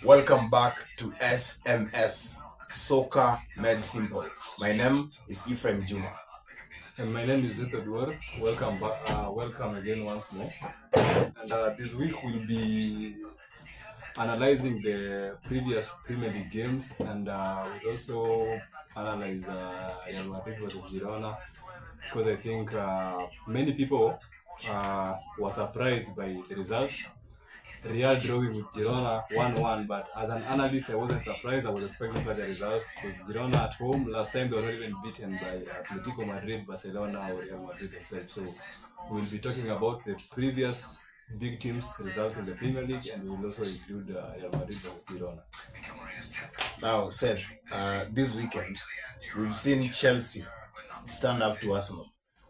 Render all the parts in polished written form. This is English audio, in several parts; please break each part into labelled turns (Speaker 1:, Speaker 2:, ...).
Speaker 1: Welcome back to S.M.S. Soccer Made Simple. My name is Ephraim Juma.
Speaker 2: And my name is Zeth Oduor. Welcome back. Welcome again once more. And this week we'll be analyzing the previous Premier League games, and we'll also analyze Real Madrid versus Girona, because I think many people were surprised by the results. Real drawing with Girona 1-1, but as an analyst, I wasn't surprised. I was expecting such a result because Girona at home, last time they were not even beaten by Atletico Madrid, Barcelona, or Real Madrid themselves. So we'll be talking about the previous big teams' results in the Premier League, and we'll also include Real Madrid versus Girona.
Speaker 1: Now, Seth, this weekend, we've seen Chelsea stand up to Arsenal.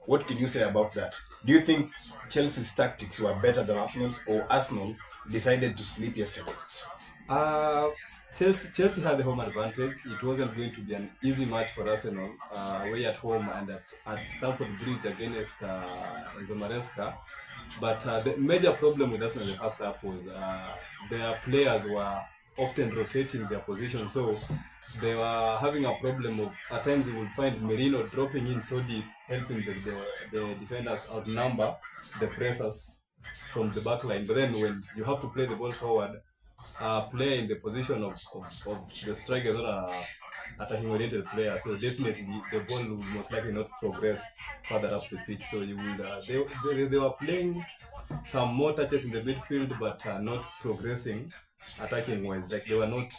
Speaker 1: What can you say about that? Do you think Chelsea's tactics were better than Arsenal's, or Arsenal decided to sleep yesterday?
Speaker 2: Chelsea had the home advantage. It wasn't going to be an easy match for Arsenal away at home and at Stamford Bridge against Enzo Maresca. But the major problem with Arsenal in the first half was their players were often rotating their position, so they were having a problem of, at times you would find Merino dropping in so deep, helping the defenders outnumber the pressers from the back line. But then when you have to play the ball forward, player in the position of the striker is not attacking oriented player, so definitely the ball will most likely not progress further up the pitch. So you would they were playing some more touches in the midfield, but not progressing attacking wise. Like they were not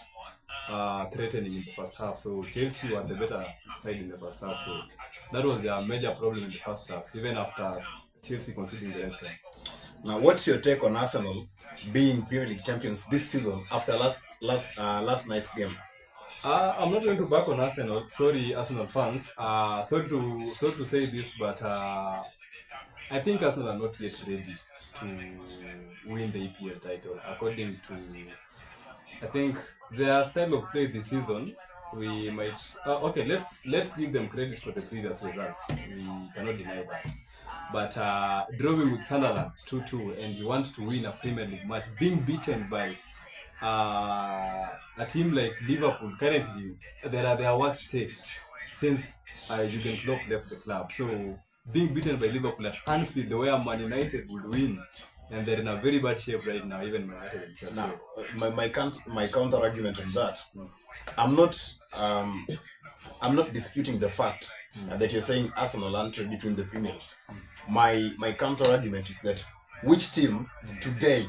Speaker 2: threatening in the first half. So Chelsea were the better side in the first half. So that was their major problem in the first half, even after Chelsea conceding the red card.
Speaker 1: Now, what's your take on Arsenal being Premier League champions this season after last night's game?
Speaker 2: I'm not going to back on Arsenal. Sorry, Arsenal fans. Sorry to say this, but I think Arsenal are not yet ready to win the EPL title. According to, I think their style of play this season, we might. Okay, let's give them credit for the previous results. We cannot deny that. But drawing with Sunderland 2-2, and you want to win a Premier League match, being beaten by a team like Liverpool, currently they are their worst state since Jurgen Klopp left the club. So being beaten by Liverpool at Anfield, where Man United would win, and they're in a very bad shape right now, even Man United themselves.
Speaker 1: Now, my counter argument on that, I'm not disputing the fact that you're saying Arsenal aren't ready to win the Premier League. My counter argument is that which team today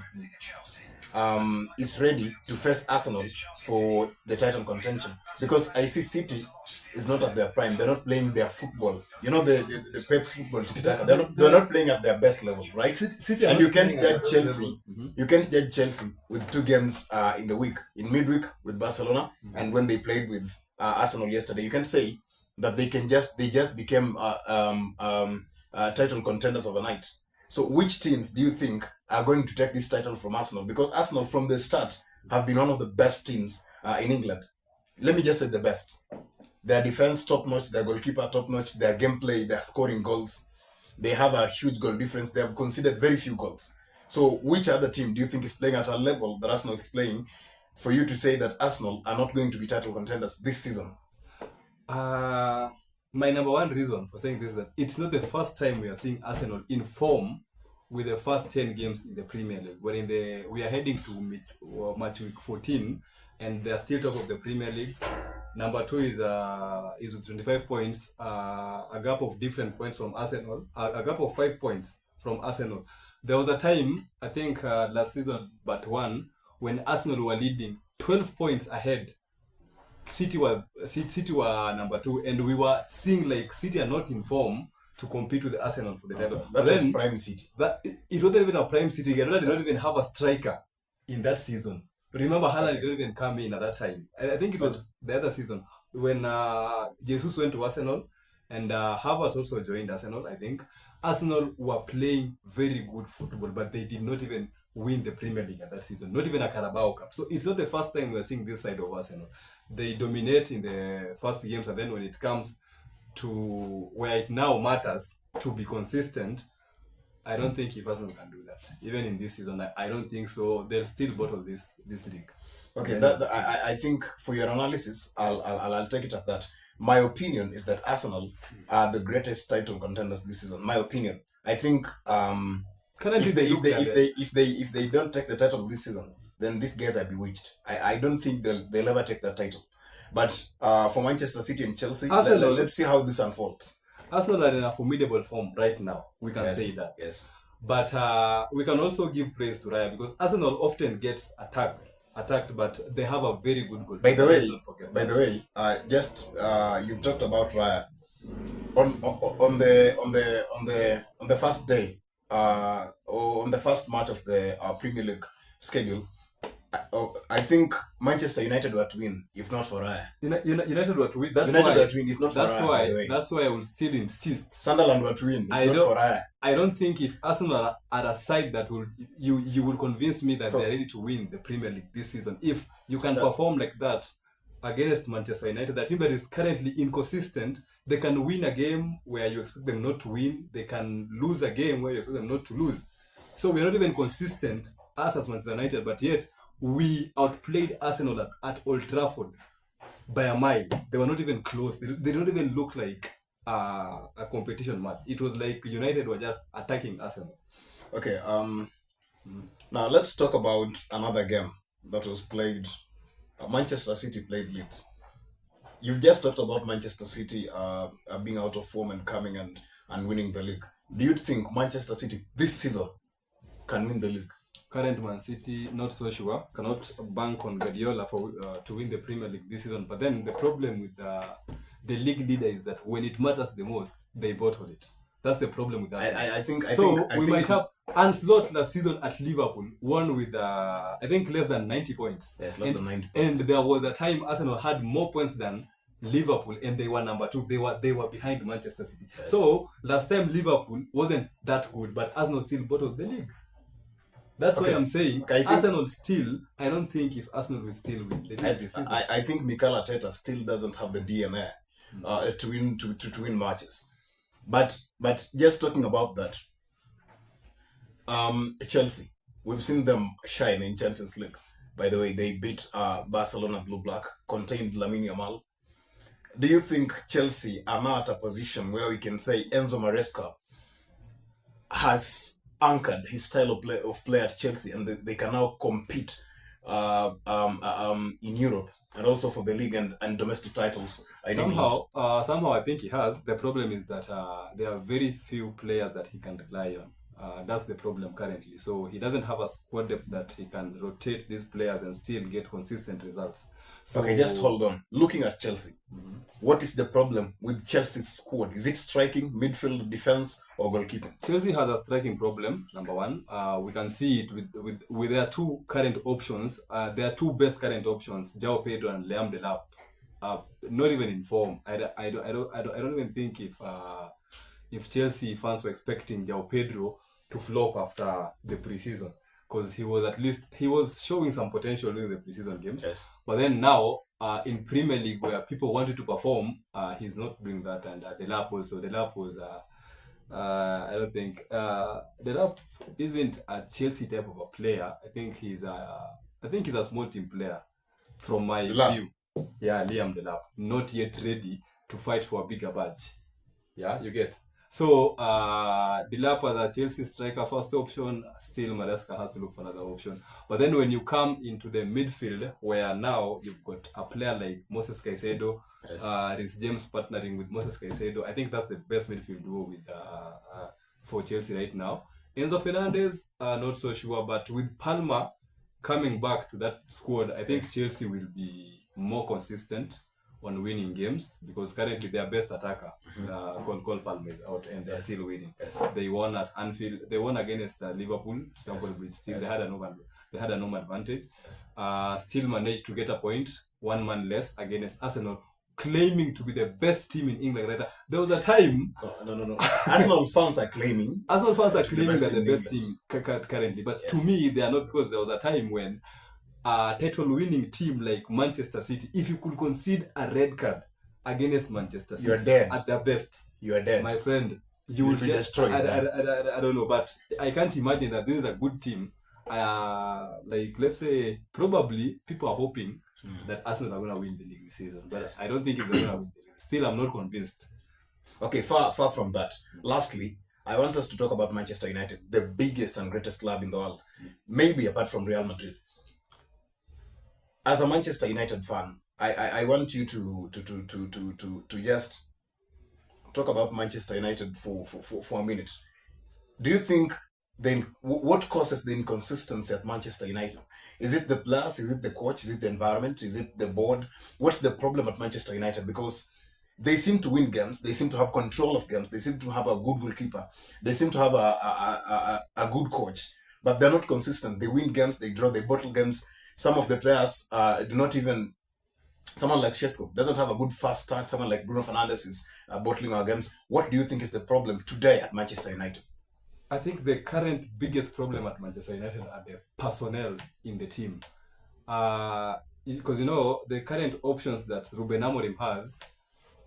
Speaker 1: is ready to face Arsenal for the title contention? Because I see City is not at their prime. They're not playing their football. You know, the Pep's football tiki-taka. They're not playing at their best level, right?
Speaker 2: City
Speaker 1: and you can't judge Chelsea. You can't judge Chelsea with 2 games in the week, in midweek with Barcelona, and when they played with Arsenal yesterday. You can say that they just became title contenders overnight. So which teams do you think are going to take this title from Arsenal? Because Arsenal from the start have been one of the best teams in England. Let me just say the best. Their defense top-notch, their goalkeeper top-notch, their gameplay, their scoring goals. They have a huge goal difference. They have conceded very few goals. So which other team do you think is playing at a level that Arsenal is playing for you to say that Arsenal are not going to be title contenders this season?
Speaker 2: My number one reason for saying this is that it's not the first time we are seeing Arsenal in form with the first 10 games in the Premier League. We are heading to match week 14, and they are still top of the Premier League. Number 2 is with 25 points, a gap of different points from Arsenal, a gap of 5 points from Arsenal. There was a time, I think last season, but one, when Arsenal were leading 12 points ahead. City were number 2, and we were seeing like City are not in form to compete with Arsenal for the title.
Speaker 1: That was prime City.
Speaker 2: It wasn't even a prime City. They did not even have a striker in that season. Remember, Haaland didn't even come in at that time. I think it was the other season when Jesus went to Arsenal, and Havertz also joined Arsenal. I think Arsenal were playing very good football, but they did not even win the Premier League at that season, not even a Carabao Cup. So it's not the first time we're seeing this side of Arsenal. They dominate in the first games, and then when it comes to where it now matters to be consistent, I don't think if Arsenal can do that. Even in this season, I don't think so. They'll still bottle this league.
Speaker 1: Okay, I think for your analysis, I'll take it at that. My opinion is that Arsenal are the greatest title contenders this season. My opinion. I think if they don't take the title this season, then these guys are bewitched. I don't think they'll ever take that title. But for Manchester City and Chelsea, let's see how this unfolds.
Speaker 2: Arsenal are in a formidable form right now. We can say that.
Speaker 1: Yes.
Speaker 2: But we can also give praise to Raya because Arsenal often gets attacked, but they have a very good goal.
Speaker 1: By the way, you've talked about Raya. On the first day, or on the first match of the Premier League schedule, I think Manchester United were to win, if not for Raya.
Speaker 2: United were to win. Were
Speaker 1: to win, if not for Raya.
Speaker 2: That's why I will still insist.
Speaker 1: Sunderland were to win, if not for Raya.
Speaker 2: I don't think if Arsenal are a side that you will convince me that they're ready to win the Premier League this season. If you can perform like that against Manchester United, the team that is currently inconsistent, they can win a game where you expect them not to win. They can lose a game where you expect them not to lose. So we're not even consistent as Manchester United, but yet we outplayed Arsenal at Old Trafford by a mile. They were not even close. They don't even look like a competition match. It was like United were just attacking Arsenal.
Speaker 1: Okay. Now let's talk about another game that was played. Manchester City played Leeds. You've just talked about Manchester City being out of form and coming and winning the league. Do you think Manchester City this season can win the league?
Speaker 2: Current Man City, not so sure. Cannot bank on Guardiola to win the Premier League this season. But then the problem with the league leader is that when it matters the most, they bottle it. That's the problem with that.
Speaker 1: I think
Speaker 2: we might have Ancelotti last season at Liverpool won with I think less than 90 points.
Speaker 1: Yes, less than 90 points.
Speaker 2: And there was a time Arsenal had more points than Liverpool, and they were number 2. They were behind Manchester City. Yes. So last time Liverpool wasn't that good, but Arsenal still bottled the league. That's why I'm saying Arsenal still. I don't think if Arsenal will still win the league this season.
Speaker 1: I think Mikel Arteta still doesn't have the DNA to win matches. But just talking about that, Chelsea, we've seen them shine in Champions League. By the way, they beat Barcelona Blue Black, contained Lamine Yamal. Do you think Chelsea are now at a position where we can say Enzo Maresca has anchored his style of play at Chelsea, and they can now compete in Europe and also for the league and domestic titles?
Speaker 2: Somehow I think he has. The problem is that there are very few players that he can rely on. That's the problem currently. So he doesn't have a squad depth that he can rotate these players and still get consistent results. So,
Speaker 1: okay, just hold on. Looking at Chelsea, what is the problem with Chelsea's squad? Is it striking, midfield, defense, or goalkeeping?
Speaker 2: Chelsea has a striking problem, number one. We can see it with their two current options. Their two best current options, João Pedro and Liam Delap, not even in form. I don't even think if Chelsea fans were expecting João Pedro to flop after the preseason, because he was showing some potential during the preseason games.
Speaker 1: Yes.
Speaker 2: But then now in Premier League, where people wanted to perform, he's not doing that. And Delap was I don't think Delap isn't a Chelsea type of a player. I think he's a small team player from my view. Yeah, Liam Delap, not yet ready to fight for a bigger badge. Yeah, you get. So Delap as a Chelsea striker first option, still Maresca has to look for another option. But then when you come into the midfield, where now you've got a player like Moses Caicedo, Reece James partnering with Moses Caicedo, I think that's the best midfield duo with for Chelsea right now. Enzo Fernandez, not so sure, but with Palmer coming back to that squad, I think Chelsea will be more consistent on winning games, because currently their best attacker, Cole Palmer, is out and they're still winning.
Speaker 1: Yes.
Speaker 2: They won at Anfield. They won against Liverpool, Stamford Bridge. Still, they had a home advantage. Still managed to get a point, one man less against Arsenal, claiming to be the best team in England. Right? There was a time.
Speaker 1: No. Arsenal fans are claiming.
Speaker 2: Arsenal fans are claiming that the best team currently, but to me they are not, because there was a time when a title-winning team like Manchester City, if you could concede a red card against Manchester City,
Speaker 1: you're dead.
Speaker 2: At their best,
Speaker 1: You are dead,
Speaker 2: my friend. you
Speaker 1: will
Speaker 2: will
Speaker 1: be
Speaker 2: get
Speaker 1: destroyed.
Speaker 2: I don't know, but I can't imagine that this is a good team. Like let's say probably people are hoping that Arsenal are gonna win the league this season, but
Speaker 1: Yes.
Speaker 2: I don't think if they're gonna win the league. Still, I'm not convinced.
Speaker 1: Okay, far from that. Lastly, I want us to talk about Manchester United, the biggest and greatest club in the world, maybe apart from Real Madrid. As a Manchester United fan, I want you to just talk about Manchester United for a minute. Do you think then what causes the inconsistency at Manchester United? Is it the players? Is it the coach? Is it the environment? Is it the board? What's the problem at Manchester United? Because they seem to win games. They seem to have control of games. They seem to have a good goalkeeper. They seem to have a good coach, but they're not consistent. They win games. They draw. They bottle games. Some of the players do not even. Someone like Shesko doesn't have a good fast start. Someone like Bruno Fernandes is bottling our games. What do you think is the problem today at Manchester United?
Speaker 2: I think the current biggest problem at Manchester United are the personnel in the team. Because the current options that Ruben Amorim has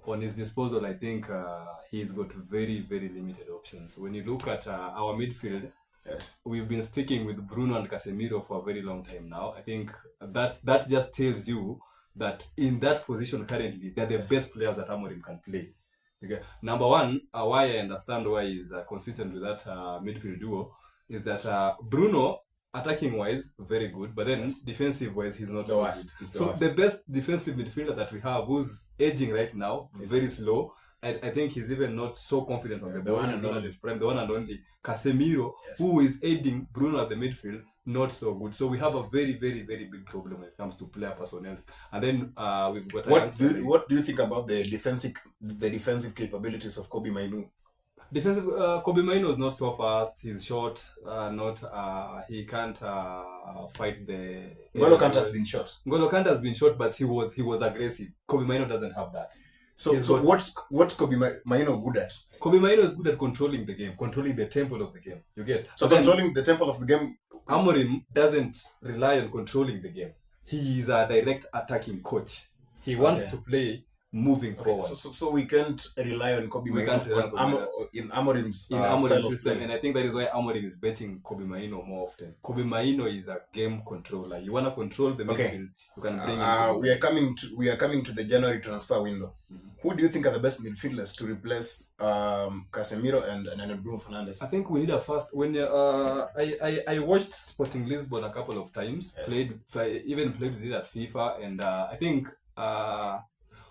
Speaker 2: on his disposal, I think he's got very, very limited options. When you look at our midfield,
Speaker 1: Yes.
Speaker 2: we've been sticking with Bruno and Casemiro for a very long time now. I think that just tells you that in that position currently, they're the best players that Amorim can play. Okay. Number one, why I understand why he's consistent with that midfield duo is that Bruno, attacking wise, very good, but then defensive wise, he's not
Speaker 1: The
Speaker 2: so
Speaker 1: worst.
Speaker 2: good.
Speaker 1: He's the
Speaker 2: So
Speaker 1: worst.
Speaker 2: the best defensive midfielder that we have, who's aging right now, very slow. I think he's even not so confident on the ball.
Speaker 1: one
Speaker 2: He's
Speaker 1: and
Speaker 2: not
Speaker 1: only.
Speaker 2: at his prime. The one and only Casemiro,
Speaker 1: Yes.
Speaker 2: who is aiding Bruno at the midfield, not so good. So we have a very, very, very big problem when it comes to player personnel. And then we've got
Speaker 1: What do you think about the defensive capabilities of Kobe Mainu?
Speaker 2: defensive. Kobe Maino is not so fast. He's short. He can't fight the.
Speaker 1: N'Golo Kante has been shot.
Speaker 2: N'Golo Kante has been short, but he was aggressive. Kobe Maino doesn't have that.
Speaker 1: So what's Kobe Mainu good at?
Speaker 2: Kobe Maino is good at controlling the game, controlling the tempo of the game. You get
Speaker 1: So
Speaker 2: but then
Speaker 1: controlling the tempo of the game.
Speaker 2: Amorim doesn't rely on controlling the game. He is a direct attacking coach. He wants to play moving forward.
Speaker 1: So we can't rely on Kobe
Speaker 2: We can't rely on
Speaker 1: in Amorim's
Speaker 2: Amorim's
Speaker 1: style of
Speaker 2: system,
Speaker 1: play.
Speaker 2: and I think that is why Amorim is benching Kobe Maino more often. Kobe Maino is a game controller. You want to control the midfield, you can bring in.
Speaker 1: We are coming to the January transfer window. Who do you think are the best midfielders to replace Casemiro and Bruno Fernandes?
Speaker 2: I think we need a fast. When I watched Sporting Lisbon a couple of times, even played with it at FIFA, and I think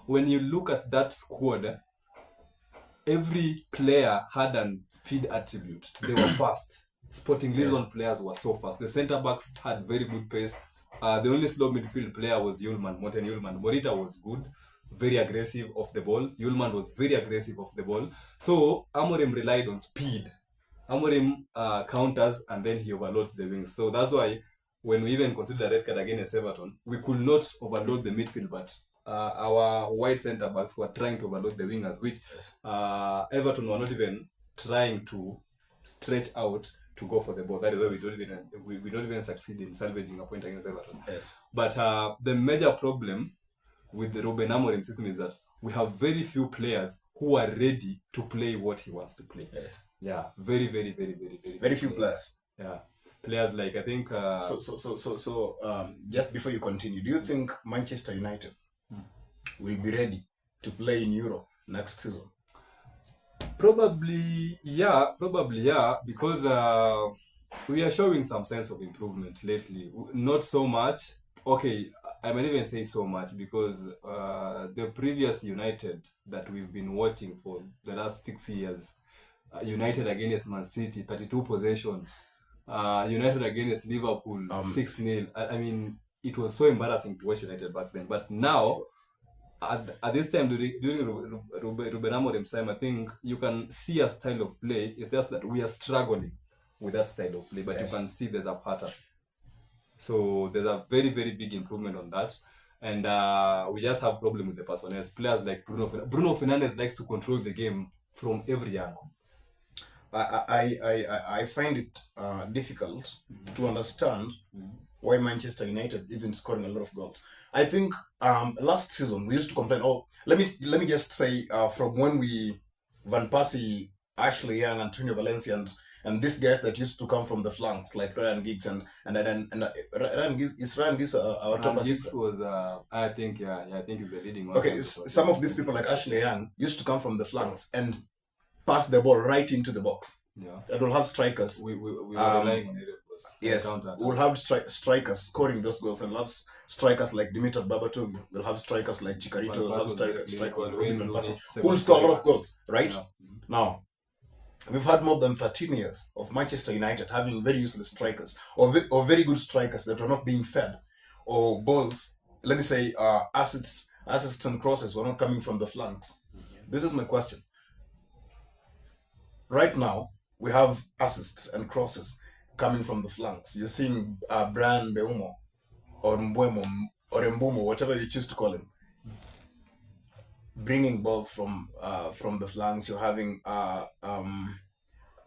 Speaker 2: when you look at that squad, every player had a speed attribute. They were fast. Sporting Lisbon players were so fast. The centre backs had very good pace. The only slow midfield player was Morten Hjulmand. Morita was good, very aggressive off the ball. Hjulmand was very aggressive off the ball. So Amorim relied on speed. Amorim counters and then he overloads the wings. So that's why when we even considered a red card against Everton, we could not overload the midfield, but our wide centre backs were trying to overload the wingers, which Everton were not even trying to stretch out to go for the ball. That is why we don't even succeed in salvaging a point against Everton.
Speaker 1: Yes.
Speaker 2: But the major problem with the Ruben Amorim system is that we have very few players who are ready to play what he wants to play.
Speaker 1: Yes.
Speaker 2: Yeah, very
Speaker 1: few players.
Speaker 2: Yeah, players like I think.
Speaker 1: Just before you continue, do you think Manchester United will be ready to play in Europe next season?
Speaker 2: Probably, yeah, because we are showing some sense of improvement lately. Not so much. Okay, I might even say so much because the previous United that we've been watching for the last 6 years, United against Man City, 32 possession, United against Liverpool, 6-0. I mean, it was so embarrassing to watch United back then. But now, at this time, during Ruben Amorim's time, I think you can see a style of play. It's just that we are struggling with that style of play, but you can see there's a pattern. So there's a very, very big improvement on that. And we just have problem with the personnel. Players like Bruno Fernandes likes to control the game from every angle.
Speaker 1: I find it difficult to understand why Manchester United isn't scoring a lot of goals. I think last season we used to complain. Oh, let me just say from when Van Persie Ashley Young, Antonio Valencia, and these guys that used to come from the flanks like Ryan Giggs and Ryan Giggs is Ryan Giggs our top
Speaker 2: And Giggs
Speaker 1: assistant.
Speaker 2: was, I think he's the leading one.
Speaker 1: Okay, some of these people like Ashley Young used to come from the flanks and pass the ball right into the box.
Speaker 2: Yeah.
Speaker 1: And we'll have strikers.
Speaker 2: We were relying on it.
Speaker 1: Yes, we'll have strikers scoring those goals, and we'll have strikers like Dimitar Berbatov. We'll have strikers like Chicharito. We'll have strikers like who will score a lot of goals, right? Yeah. Now, we've had more than 13 years of Manchester United having very useless strikers or very good strikers that are not being fed, or balls, let me say, assists and crosses were not coming from the flanks. This is my question. Right now, we have assists and crosses coming from the flanks. You're seeing Brian Mbeumo or Mbeumo or Mbumo, whatever you choose to call him, bringing balls from the flanks. You're having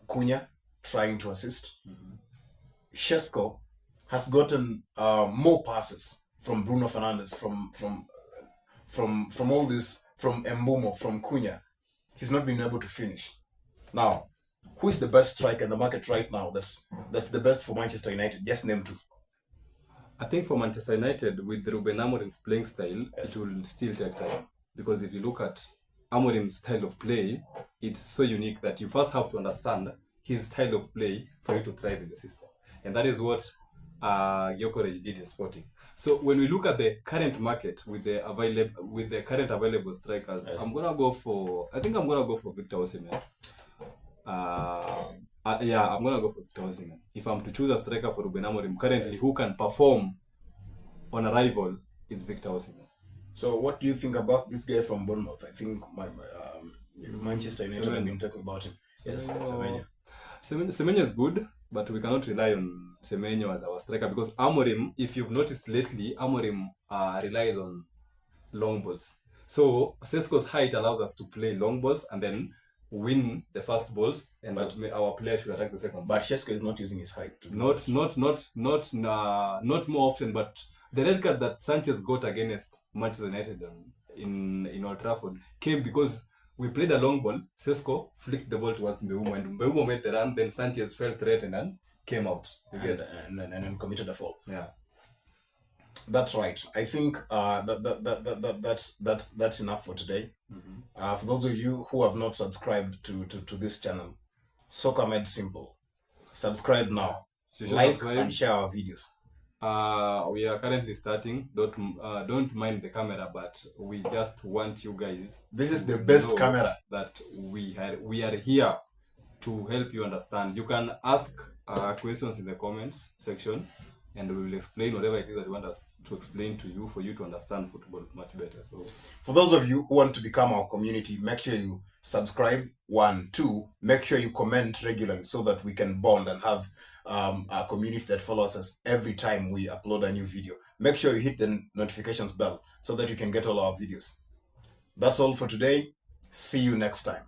Speaker 1: Cunha trying to assist. Shesko has gotten more passes from Bruno Fernandes, from all this, from Mbumo, from Cunha. He's not been able to finish. Now, who is the best striker in the market right now that's the best for Manchester United? Just name two.
Speaker 2: I think for Manchester United, with Ruben Amorim's playing style, yes, it will still take time. Because if you look at Amorim's style of play, it's so unique that you first have to understand his style of play for you to thrive in the system. And that is what Gyökeres did in Sporting. So when we look at the current market with the current available strikers, yes, I'm gonna go for Victor Osimhen. I'm gonna go for Victor Osimhen. If I'm to choose a striker for Ruben Amorim currently, yes, who can perform on arrival, it's Victor Osimhen.
Speaker 1: So what do you think about this guy from Bournemouth? I think Manchester United have been talking about him. Yes,
Speaker 2: Semenyo is good, but we cannot rely on Semenyo as our striker because Amorim, if you've noticed lately, Amorim relies on long balls. So Sesko's height allows us to play long balls and then win the first balls, and our players should attack the second.
Speaker 1: But Sesko is not using his height.
Speaker 2: Not more often. But the red card that Sanchez got against Manchester United in Old Trafford came because we played a long ball. Sesko flicked the ball towards Mbeumo, and Mbeumo made the run. Then Sanchez felt threatened and came out
Speaker 1: and committed a foul.
Speaker 2: Yeah,
Speaker 1: that's right. I think that's enough for today. Mm-hmm. For those of you who have not subscribed to this channel, Soccer Made Simple, subscribe now, like and share our videos.
Speaker 2: We are currently starting. Don't mind the camera, but we just want you guys.
Speaker 1: This is the best camera
Speaker 2: that we are here to help you understand. You can ask questions in the comments section, and we will explain whatever it is that you want us to explain to you for you to understand football much better. So,
Speaker 1: for those of you who want to become our community, make sure you subscribe. 1, 2, make sure you comment regularly so that we can bond and have a community that follows us every time we upload a new video. Make sure you hit the notifications bell so that you can get all our videos. That's all for today. See you next time.